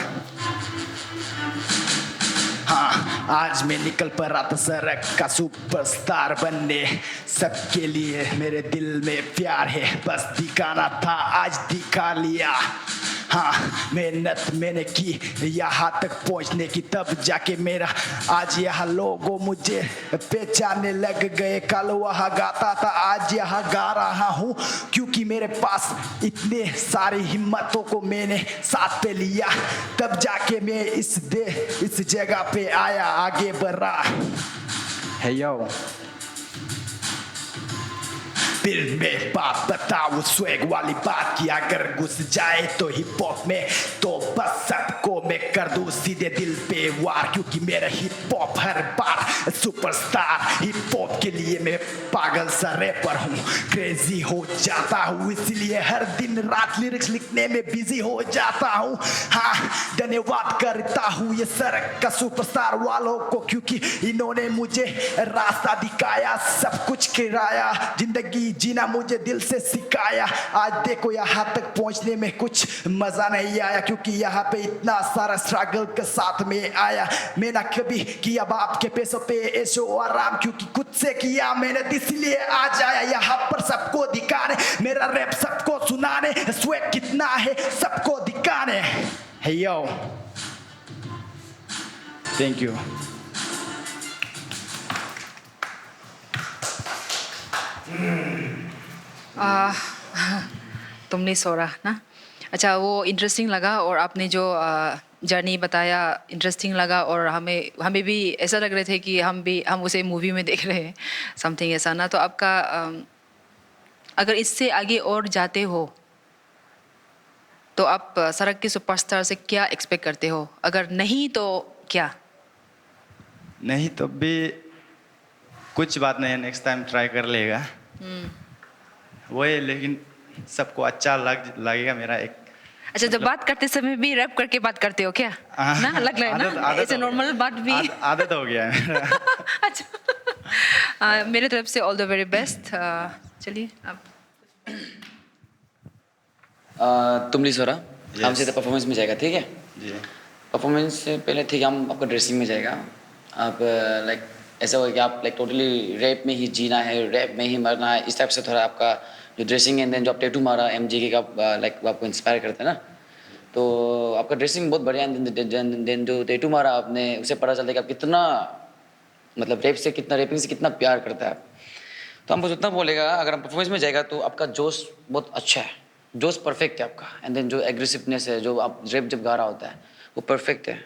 हाँ, आज मैं निकल पड़ा था सड़क का सुपरस्टार बनने, सबके लिए मेरे दिल में प्यार है, बस दिखाना था आज दिखा लिया। हाँ, मेहनत मैंने की यहाँ तक पहुँचने की, तब जाके मेरा आज यहाँ लोगों मुझे पहचानने लग गए। कल वहाँ गाता था, आज यहाँ गा रहा हूँ, क्योंकि मेरे पास इतने सारी हिम्मतों को मैंने साथ पे लिया, तब जाके मैं इस जगह पे आया, आगे बढ़ा। Hey yo, फिर मैं बात बताऊँ स्वैग वाली बात की, अगर घुस जाए तो हिप हॉप में तो बस सबको मैं कर दूँ सीधे दिल पे वार, क्योंकि मेरा हिप हॉप हर बार सुपरस्टार। हिप हॉप के लिए मैं पागल सा रैपर हूँ, क्रेजी हो जाता हूँ, इसलिए हर दिन रात लिरिक्स लिखने में बिजी हो जाता हूँ। हाँ, धन्यवाद करता हूँ ये सड़क का सुपरस्टार वालों को, क्योंकि इन्होंने मुझे रास्ता दिखाया, सब कुछ कराया, जिंदगी जीना मुझे दिल से सिखाया। आज देखो यहाँ तक पहुँचने में कुछ मजा नहीं आया, क्योंकि यहाँ पे इतना सारा स्ट्रगल के साथ में आया। मैं ना कभी किया बाप के पैसों पे ऐशो आराम, क्योंकि खुद से किया मैंने, इसलिए आज आया यहाँ पर सबको दिखाने, मेरा रैप सबको सुनाने, स्वैग कितना है सबको दिखाने। Hey yo, thank you. तुमने सोरा ना, अच्छा वो इंटरेस्टिंग लगा और आपने जो जर्नी बताया इंटरेस्टिंग लगा और हमें भी ऐसा लग रहे थे कि हम उसे मूवी में देख रहे हैं समथिंग ऐसा ना। तो आपका अगर इससे आगे और जाते हो तो आप सड़क के सुपरस्टार से क्या एक्सपेक्ट करते हो, अगर नहीं तो क्या? नहीं तो भी कुछ बात नहीं है, नेक्स्ट टाइम ट्राई कर लेगा वही, लेकिन सबको अच्छा लगेगा मेरा एक। अच्छा, जब बात करते समय भी रैप करके बात करते हो क्या? ना लग रहा है ना, ऐसे नॉर्मल बात भी आदत हो गया है। अच्छा, मेरे तरफ से ऑल द वेरी बेस्ट। चलिए आप तुमली सोरा हम सीधा परफॉर्मेंस में जाएगा, ठीक है जी। परफॉर्मेंस से पहले ठीक है, हम आपका ड्रेसिंग में जाएगा। आप लाइक ऐसा होगा कि आप लाइक टोटली रैप में ही जीना है, रैप में ही मरना है, इस टाइप से थोड़ा आपका जो ड्रेसिंग है। देन जो आप टैटू मारा MGK का लाइक वो आपको इंस्पायर करते हैं ना, तो आपका ड्रेसिंग बहुत बढ़िया है। देन जो टैटू मारा आपने, उससे पता चलता है कि आप कितना मतलब रैपिंग से कितना प्यार करता है। तो हम बस उतना बोलेगा, अगर हम परफॉर्मेंस में जाएगा तो आपका जोश बहुत अच्छा है, जोश परफेक्ट है आपका। एंड देन जो एग्रेसिवनेस है, जो आप रैप जब गा रहा होता है वो परफेक्ट है।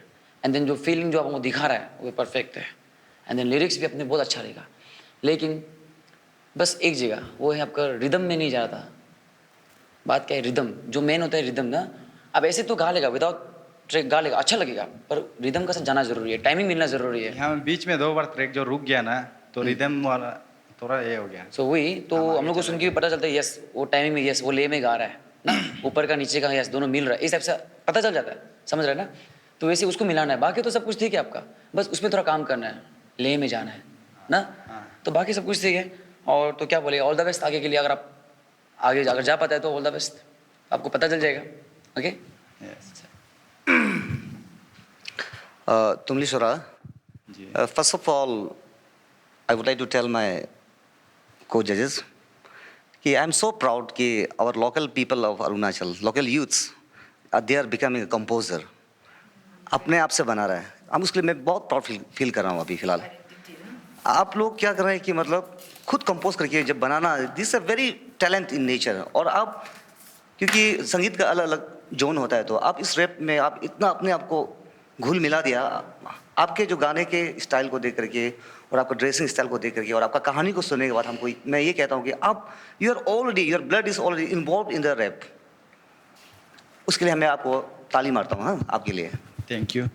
एंड देन जो फीलिंग जो आपको दिखा रहा है वो परफेक्ट है। एंड देन लिरिक्स भी अपने बहुत अच्छा रहेगा, लेकिन बस एक जगह वो है आपका रिदम में नहीं जा रहा था। बात क्या है, रिदम जो मेन होता है रिदम ना। अब ऐसे तो गा लेगा, विदाउट ट्रैक गा लेगा, अच्छा लगेगा, पर रिदम का साथ जाना जरूरी है, टाइमिंग मिलना जरूरी है। हाँ, बीच में 2 बार ट्रैक जो रुक गया ना, तो रिदम वाला थोड़ा ये हो गया। सो वही तो हम लोग को सुन के भी पता चलता है, यस वो टाइमिंग में, यस वो ले में गा रहा है ना, ऊपर का नीचे का यस दोनों मिल रहा है, इस टाइप से पता चल जाता है, समझ रहे हैं ना। तो वैसे उसको मिलाना है, बाकी तो सब कुछ ठीक है आपका, बस उसमें थोड़ा काम करना है, ले में जाना है ना, तो बाकी सब कुछ ठीक है। और तो क्या बोलेगा, ऑल द बेस्ट आगे के लिए। अगर आप आगे अगर जा पाता है तो ऑल द बेस्ट, आपको पता चल जाएगा। ओके तुमली सोरा, first of all I would like to tell my को जजेस कि आई एम सो प्राउड कि our local people of Arunachal, local youths, they are becoming a composer. अपने आप से बना रहा है, हम उसके लिए मैं बहुत प्राउड फील कर रहा हूँ अभी फ़िलहाल। आप लोग क्या कर रहे हैं कि मतलब खुद कंपोज करके जब बनाना, this a very talent in nature. और आप क्योंकि संगीत का अलग अलग जोन होता है, तो आप इस रैप में आप इतना अपने आप को घुल मिला दिया। आपके जो गाने के स्टाइल को देख करके और आपका ड्रेसिंग स्टाइल को देख करके और आपका कहानी को सुनने के बाद हमको मैं ये कहता हूँ कि आप your blood is already involve in the rap. उसके लिए मैं आपको ताली मारता हूँ। हाँ, आपके लिए थैंक यू।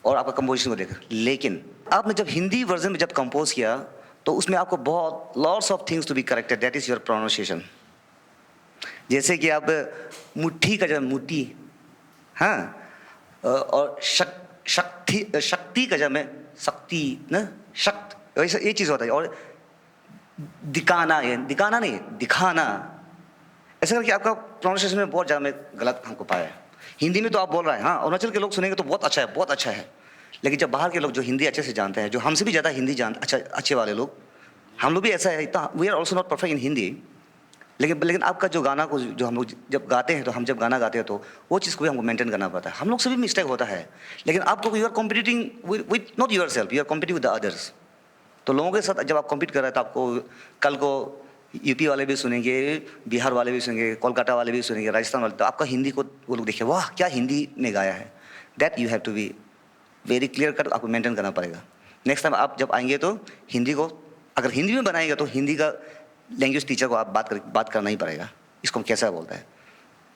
और आपका कंपोजिशन को देखकर, लेकिन आपने जब हिंदी वर्जन में जब कंपोज किया तो उसमें आपको बहुत lots of things to be corrected, that is your pronunciation. जैसे कि आप मुट्ठी का जब मुट्ठी, हाँ, और शक्ति का जब में शक्ति ना, शक्त, वैसे ये चीज़ होता है। और दिखाना नहीं, दिखाना, ऐसा करके आपका प्रोनाउंसिएशन में बहुत ज़्यादा मैं गलत हमको पाया है। हिंदी में तो आप बोल रहे हैं, हाँ, अरुणाचल के लोग सुनेंगे तो बहुत अच्छा है, बहुत अच्छा है। लेकिन जब बाहर के लोग जो हिंदी अच्छे से जानते हैं, जो हमसे भी ज़्यादा हिंदी जानते, अच्छे वाले लोग, हम लोग भी ऐसा है, इतना we are also not perfect in Hindi. लेकिन आपका जो गाना को जो हम लोग जब गाते हैं, तो हम जब गाना गाते हैं तो वो चीज़ को भी हमको मेंटेन करना पड़ता है। हम लोग से भी मिस्टेक होता है, लेकिन आपको you are competing with not yourself, you are competing with the others. तो लोगों के साथ जब आप कॉम्पीट कर रहे हैं तो आपको कल को यूपी वाले भी सुनेंगे, बिहार वाले भी सुनेंगे, कोलकाता वाले भी सुनेंगे, राजस्थान वाले, तो आपका हिंदी को वो लोग देखें, वाह क्या हिंदी में गाया है। That you have to be very clear cut, आपको मेंटेन करना पड़ेगा। नेक्स्ट टाइम आप जब आएंगे तो हिंदी को अगर हिंदी में बनाएंगे तो हिंदी का लैंग्वेज टीचर को आप बात करना ही पड़ेगा, इसको हम कैसा बोलता है।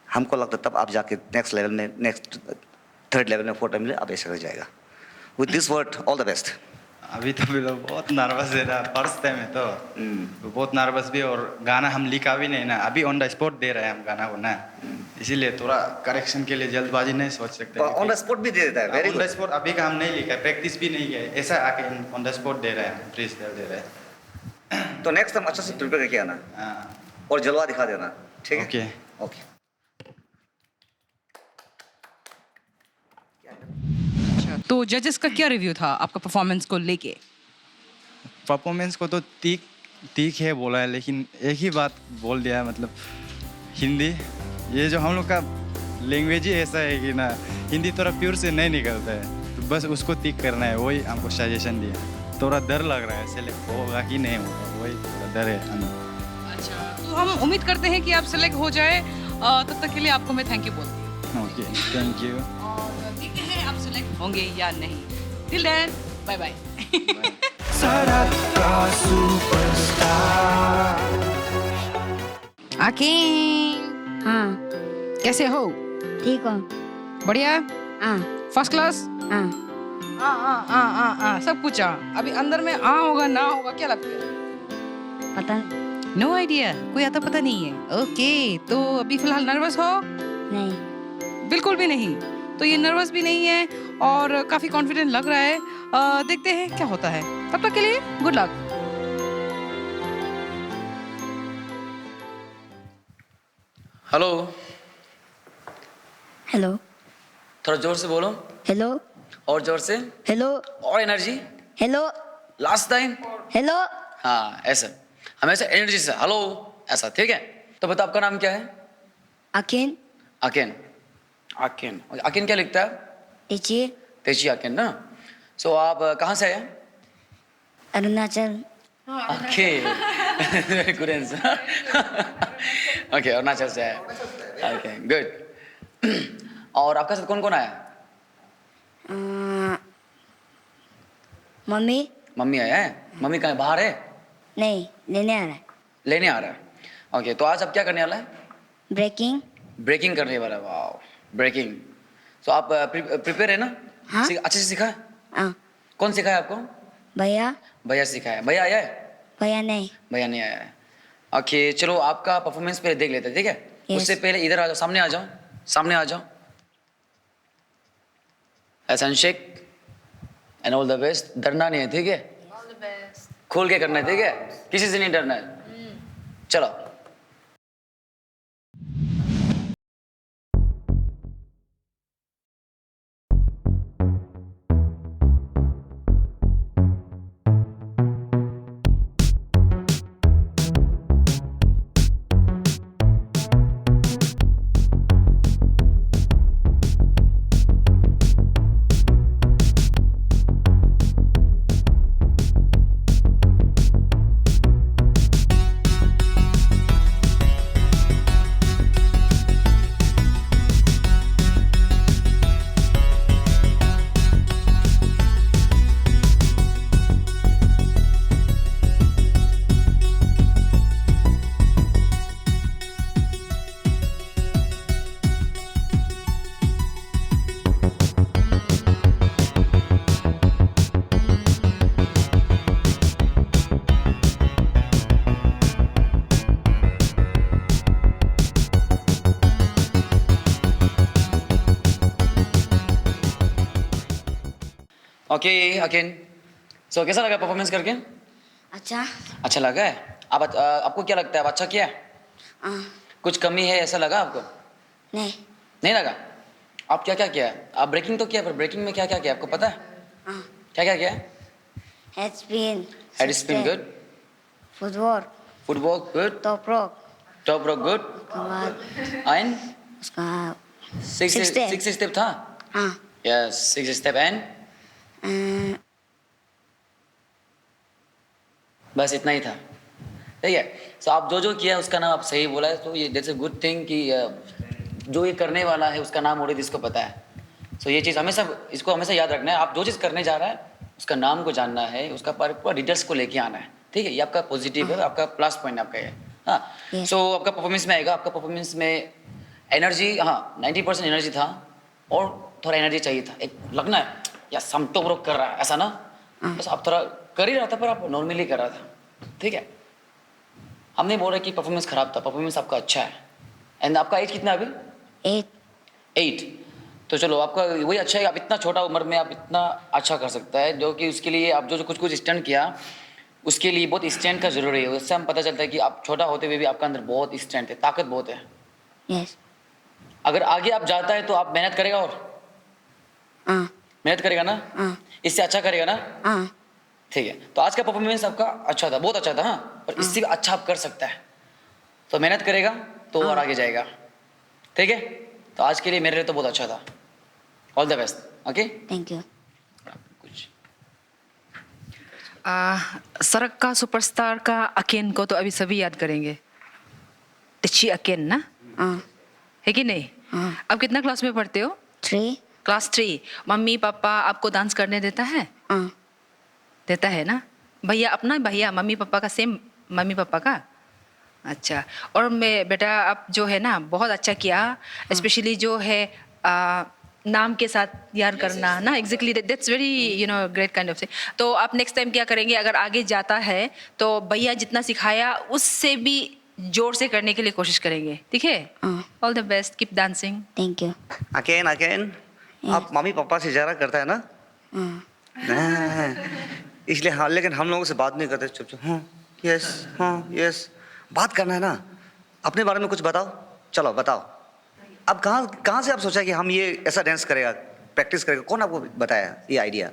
हमको लगता है तब आप जाके नेक्स्ट लेवल में, नेक्स्ट 3rd लेवल में, 4th लेवल में आप ऐसा कर जाएगा। With this word all the best. अभी तो भी लोग बहुत नर्वस है ना, फर्स्ट टाइम है तो बहुत नर्वस भी, और गाना हम लिखा भी नहीं ना, अभी ऑन द स्पॉट दे रहे हैं हम गाना को ना, इसीलिए थोड़ा करेक्शन के लिए जल्दबाजी नहीं सोच सकते। ऑन द स्पॉट भी दे देता है, वेरी ऑन द स्पॉट अभी का हम नहीं लिखा है, प्रैक्टिस भी नहीं किया है, ऐसा आके ऑन द स्पॉट दे रहे हैं, फ्रीस्टाइल दे रहे हैं। तो नेक्स्ट टाइम अच्छा से प्रिपेयर करके आना और जलवा दिखा देना, ठीक है? Okay okay. तो जजेस का क्या रिव्यू था आपका परफॉर्मेंस को लेके? परफॉर्मेंस को तो ठीक है बोला है, लेकिन एक ही बात बोल दिया है, मतलब हिंदी, ये जो हम लोग का लैंग्वेज ही ऐसा है कि ना हिंदी थोड़ा प्योर से नहीं निकलता है, तो बस उसको ठीक करना है, वही हमको सजेशन दिया। थोड़ा डर लग रहा है, सेलेक्ट होगा कि नहीं होगा, वही थोड़ा डर है। अच्छा, तो हम उम्मीद करते हैं कि आप सेलेक्ट हो जाए। तब तक के लिए आपको मैं थैंक यू बोलती हूँ। Okay, thank you. और देखते हैं आप सेलेक्ट होंगे या नहीं। Till then, bye bye. सड़क का सुपरस्टार। आके हाँ कैसे हो? ठीक हो? बढ़िया, हाँ फर्स्ट क्लास। हाँ सब कुछ अभी अंदर में होगा ना होगा क्या लगता है? पता नहीं। नो आइडिया, कोई आता पता नहीं है। ओके, तो अभी फिलहाल नर्वस हो? नहीं। बिल्कुल भी नहीं। तो ये नर्वस भी नहीं है और काफी कॉन्फिडेंट लग रहा है। देखते हैं क्या होता है। तब तक के लिए गुड लक। हेलो, हेलो थोड़ा जोर से बोलो। हेलो और जोर से। हेलो और energy. Hello last time. Hello. हाँ, ऐसा हमेशा एनर्जी से हेलो, ऐसा, ठीक है? तो बता, आपका नाम क्या है? अकेन। अकेन। अकेन, अकेन क्या लिखता है? तेची। तेजी अकेन ना। सो आप कहाँ से आए? Arunachal. Okay, very good answer. Okay, Arunachal से आए। Okay, good. और आपका साथ कौन कौन आया? मम्मी। मम्मी आया है? मम्मी कहाँ है? बाहर है? नहीं, लेने आ रहा है। लेने आ रहा है। ओके, तो आज आप क्या करने वाला है? ब्रेकिंग। ब्रेकिंग करने वाला है। Wow, breaking. सो आप प्रिपेयर है ना? हाँ। अच्छे से सीखा है? हाँ। कौन सिखाया आपको? भैया। भैया सिखाया। भैया आया है? भैया नहीं। भैया नहीं आया है। ओके, चलो आपका परफॉर्मेंस पहले देख लेते हैं, ठीक है? Yes. उससे पहले इधर आ जाओ, सामने आ जाओ, सामने आ जाओ। ऐसा shake and all the best. डरना नहीं है, ठीक है? खोल के करना है, ठीक है? किसी से नहीं डरना है। चलो। ओके अकेन, सो कैसा लगा परफॉर्मेंस करके? अच्छा। अच्छा लगा है? आपको क्या लगता है, आप अच्छा किया है? कुछ कमी है ऐसा लगा आपको? नहीं। नहीं लगा? आप क्या क्या किया है? आप ब्रेकिंग तो किया, पर ब्रेकिंग में क्या क्या किया आपको पता है? क्या क्या किया? Head spin. Head spin good. Footwork. Footwork good. Top rock. Top rock good. उसके बाद एंड उसका सिक्स स्टेप था? हाँ। यस, 6 स्टेप एंड बस इतना ही था, ठीक है? सो आप जो जो किया उसका नाम आप सही बोला है, तो ये दैट्स अ गुड थिंग कि जो ये करने वाला है उसका नाम ऑलरेडी इसको पता है। सो ये चीज़ हमेशा, इसको हमेशा याद रखना है। आप जो चीज़ करने जा रहा है उसका नाम को जानना है, उसका पूरा डिटेल्स को लेके आना है, ठीक है? ये आपका पॉजिटिव है, आपका प्लस पॉइंट आपका है। हाँ, सो आपका परफॉर्मेंस में आएगा। आपका परफॉर्मेंस में एनर्जी, हाँ 90% एनर्जी था और थोड़ा एनर्जी चाहिए था। एक लगना है या सम तो ब्रोक कर रहा है ऐसा ना, बस आप थोड़ा कर ही रहा था पर आप नॉर्मली कर रहा था, ठीक है? हम नहीं बोल रहे कि परफॉर्मेंस खराब था, परफॉर्मेंस आपका अच्छा है। एंड आपका एज कितना है अभी? 8। तो चलो आपका वही अच्छा है, आप इतना छोटा उम्र में आप इतना अच्छा कर सकता है, जो कि उसके लिए आप जो कुछ कुछ स्टैंड किया उसके लिए बहुत स्टैंड का जरूरी है। उससे हम पता चलता है कि आप छोटा होते हुए भी आपका अंदर बहुत स्टैंड है, ताकत बहुत है। यस। अगर आगे आप जाता है तो आप मेहनत करेगा और मेहनत करेगा ना, इससे अच्छा करेगा ना, ठीक है? तो आज का परफॉर्मेंस आपका अच्छा था, बहुत अच्छा था। हाँ, पर इससे भी अच्छा आप कर सकता है, तो मेहनत करेगा तो और आगे जाएगा, ठीक है? तो आज के लिए मेरे लिए तो बहुत अच्छा था। All the best. Okay, thank you. सड़क का सुपरस्टार का अकेन को तो अभी सभी याद करेंगे, अच्छी अकेन ना, है कि नहीं? आप कितना क्लास में पढ़ते हो? 3. क्लास 3. मम्मी पापा आपको डांस करने देता है? देता है ना? भैया अपना भैया मम्मी पापा का सेम मम्मी पापा का? अच्छा. और मैं बेटा आप जो है ना बहुत अच्छा किया, स्पेशली जो है नाम के साथ यार करना ना, exactly that's very you know great kind of thing. तो आप नेक्स्ट टाइम क्या करेंगे, अगर आगे जाता है तो भैया जितना सिखाया उससे भी जोर से करने के लिए कोशिश करेंगे, ठीक है? All the best, keep dancing. Thank you. Oaken आप मम्मी पापा से इशारा करता है ना? इसलिए हाँ, लेकिन हम लोगों से बात नहीं करते, चुप चुप हाँ यस बात करना है ना. अपने बारे में कुछ बताओ. चलो बताओ. अब कहाँ से आप सोचा कि हम ये ऐसा डांस करेगा, प्रैक्टिस करेगा? कौन आपको बताया ये आइडिया?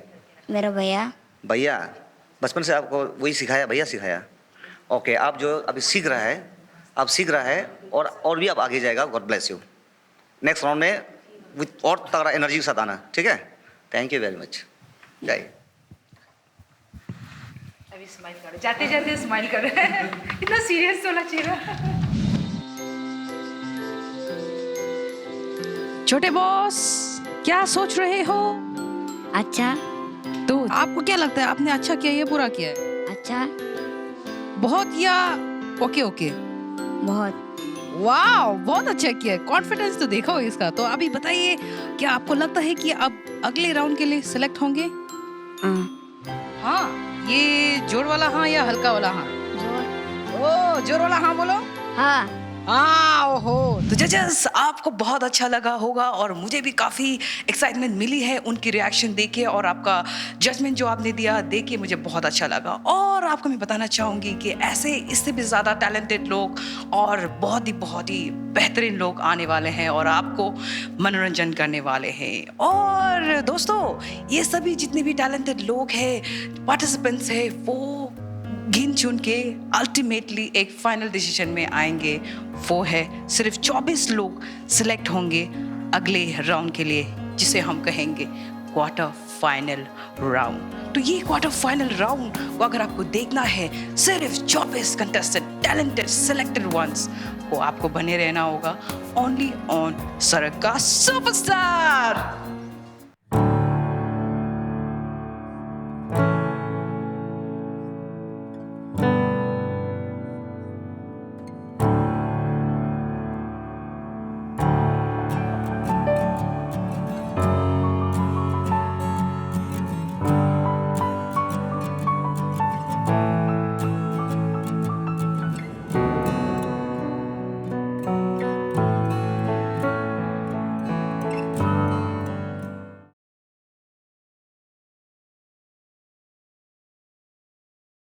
मेरा भैया. भैया बचपन से आपको वही सिखाया? भैया सिखाया. ओके. आप जो अभी सीख रहा है और भी आप आगे जाएगा. God bless you. Next round में विथ और तगड़ा एनर्जी के साथ आना, ठीक है? Thank you very much. जय. अभी स्माइल करो, जाते जाते स्माइल करो. इतना सीरियस होना चाहिए. छोटे बॉस, क्या सोच रहे हो? अच्छा. तो आपको क्या लगता है, आपने अच्छा किया या बुरा किया है? अच्छा. बहुत या ओके? बहुत. वाह, बहुत अच्छा किया. कॉन्फिडेंस तो देखो इसका. तो अभी बताइए, क्या आपको लगता है कि अब अगले राउंड के लिए सिलेक्ट होंगे? हाँ. ये जोर वाला हाँ या हल्का वाला हाँ? जोर वाला हाँ बोलो. हाँ. ओहो. तो जजेस, आपको बहुत अच्छा लगा होगा और मुझे भी काफ़ी एक्साइटमेंट मिली है उनकी रिएक्शन देके, और आपका जजमेंट जो आपने दिया देख के मुझे बहुत अच्छा लगा. और आपको मैं बताना चाहूँगी कि ऐसे इससे भी ज़्यादा टैलेंटेड लोग और बहुत ही बेहतरीन लोग आने वाले हैं और आपको मनोरंजन करने वाले हैं. और दोस्तों, ये सभी जितने भी टैलेंटेड लोग हैं, पार्टिसिपेंट्स हैं, वो गिन चुन के अल्टीमेटली एक फाइनल डिसीजन में आएंगे. वो है सिर्फ 24 लोग सिलेक्ट होंगे अगले राउंड के लिए, जिसे हम कहेंगे क्वार्टर फाइनल राउंड. तो ये क्वार्टर फाइनल राउंड को अगर आपको देखना है, सिर्फ 24 कंटेस्टेंट टैलेंटेड सिलेक्टेड वंस को आपको बने रहना होगा ओनली ऑन सरकार सुपरस्टार.